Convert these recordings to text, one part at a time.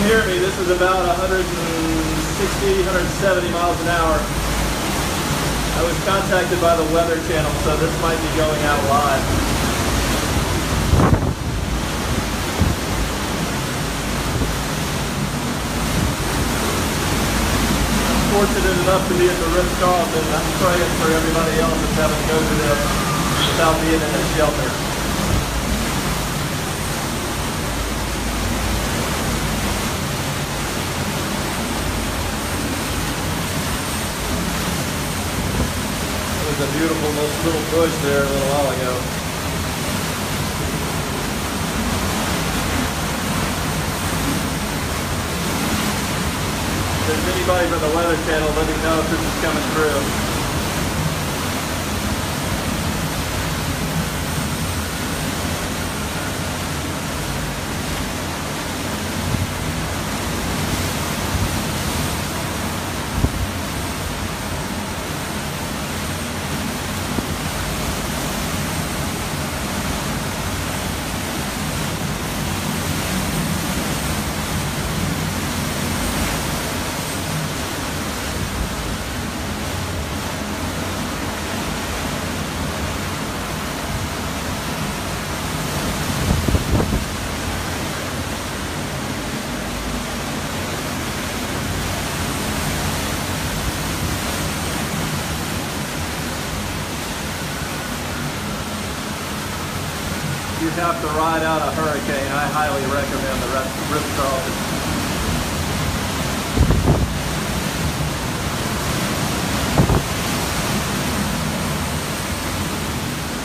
you hear me, this is about 160, 170 miles an hour. I was contacted by the Weather Channel, so this might be going out live. I'm fortunate enough to be at the Ritz-Carlton. I'm praying for everybody else that's having to go through this without being in a shelter. A beautiful little bush there a little while ago. If there's anybody from the Weather Channel, let me know if this is coming through. You have to ride out a hurricane, I highly recommend the Ritz-Carlton.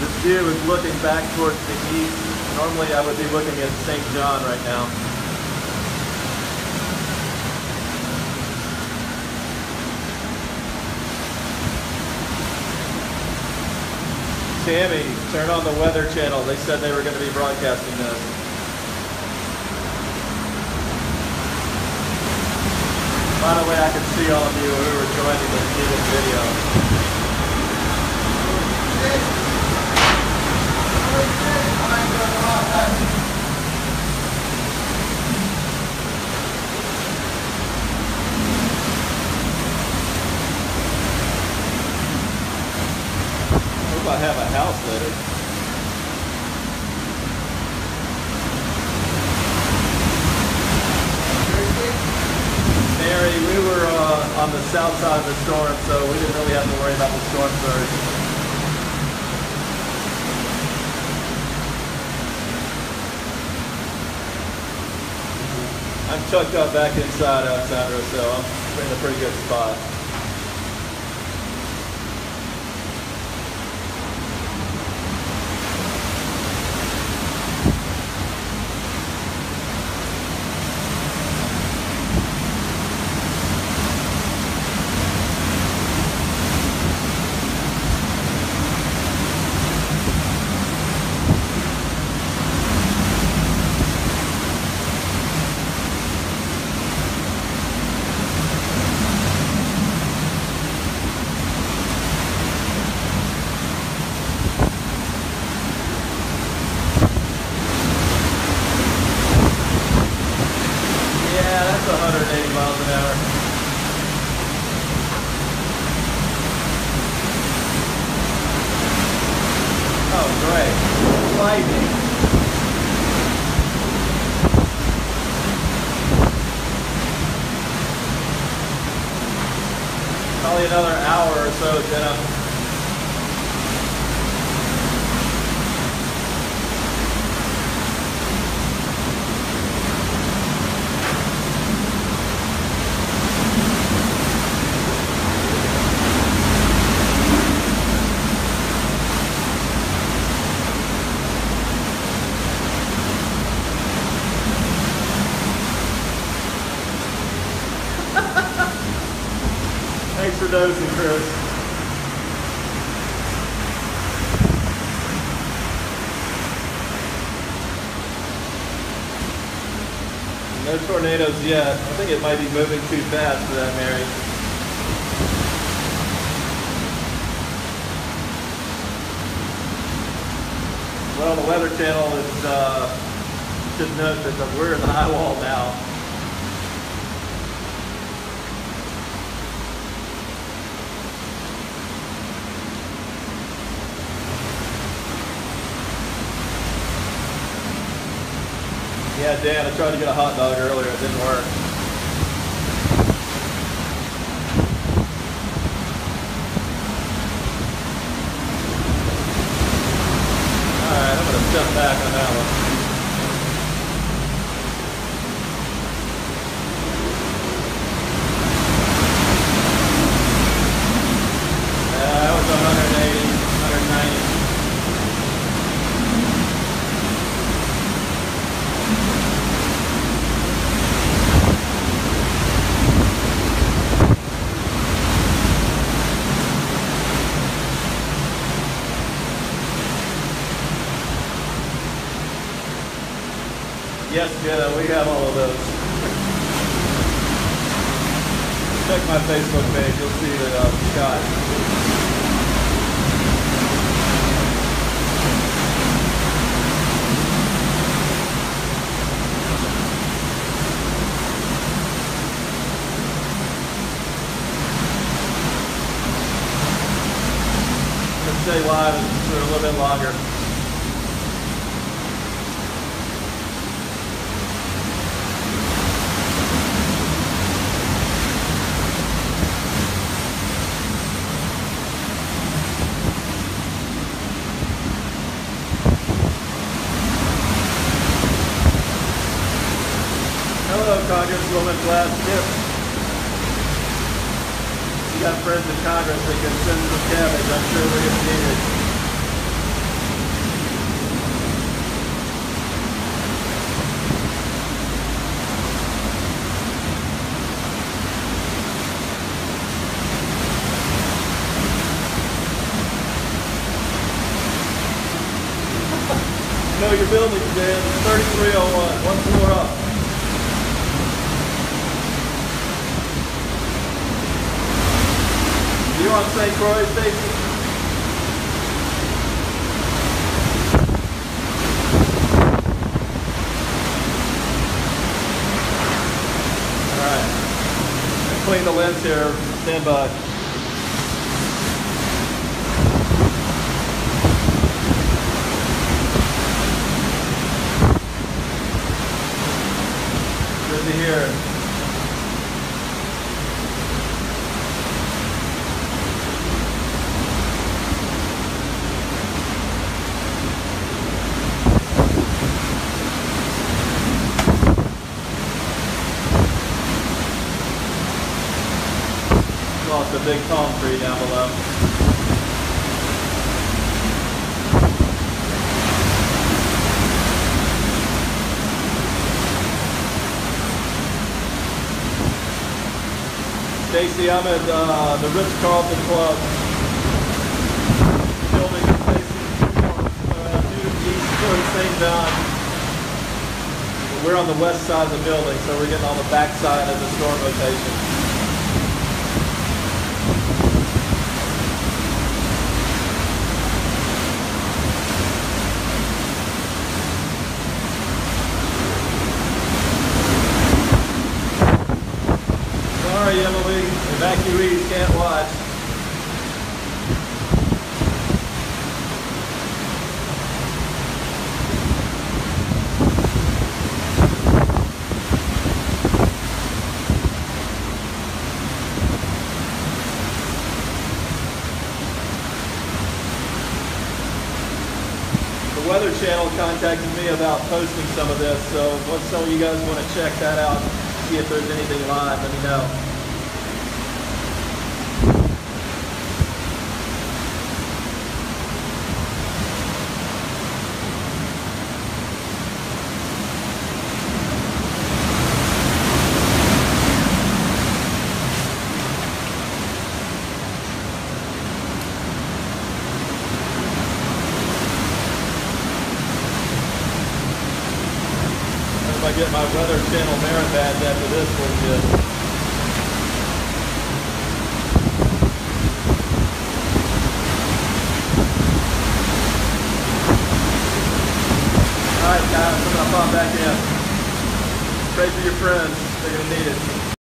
This view is looking back towards the east. Normally I would be looking at St. John right now. Tammy, turn on the Weather Channel. They said they were going to be broadcasting this. By the way, I can see all of you who are joining this video. I have a house litter. Mary, we were on the south side of the storm, so we didn't really have to worry about the storm surge. I'm tucked up back inside, Alexandra, so I'm in a pretty good spot. That's 180 miles an hour. Oh, great. Lightning. Probably another hour or so, Jenna. Thanks for dosing, Chris. No tornadoes yet. I think it might be moving too fast for that, Mary. Well, the Weather Channel is, should note that we're in the high wall now. Yeah, Dan, I tried to get a hot dog earlier. It didn't work. Alright, I'm going to step back on that one. That was 180, 190. Yes, Jenna, we have all of those. Check my Facebook page, you'll see that Scott. Stay live for a little bit longer. Hello, Congresswoman Glass-Gift. You got friends in Congress that can send some cabbage. I'm sure they're going to need it. You know your building, Dan. 3301, one floor up. You on St. Croix, Stacy? Alright. Clean the lens here. Stand by. Good to hear. Lost a big palm tree down below. Stacy, I'm at the Ritz-Carlton Club. Building in Stacy, due east towards St. John. We're on the west side of the building, so we're getting on the back side of the storm rotation. Sorry, Emily, evacuees can't watch. The Weather Channel contacted me about posting some of this, so if some of you guys want to check that out, see if there's anything live, let me know. If I get my Weather Channel merit badge after this, we'll good. Alright guys, I'm going to pop back in. Pray for your friends, they're going to need it.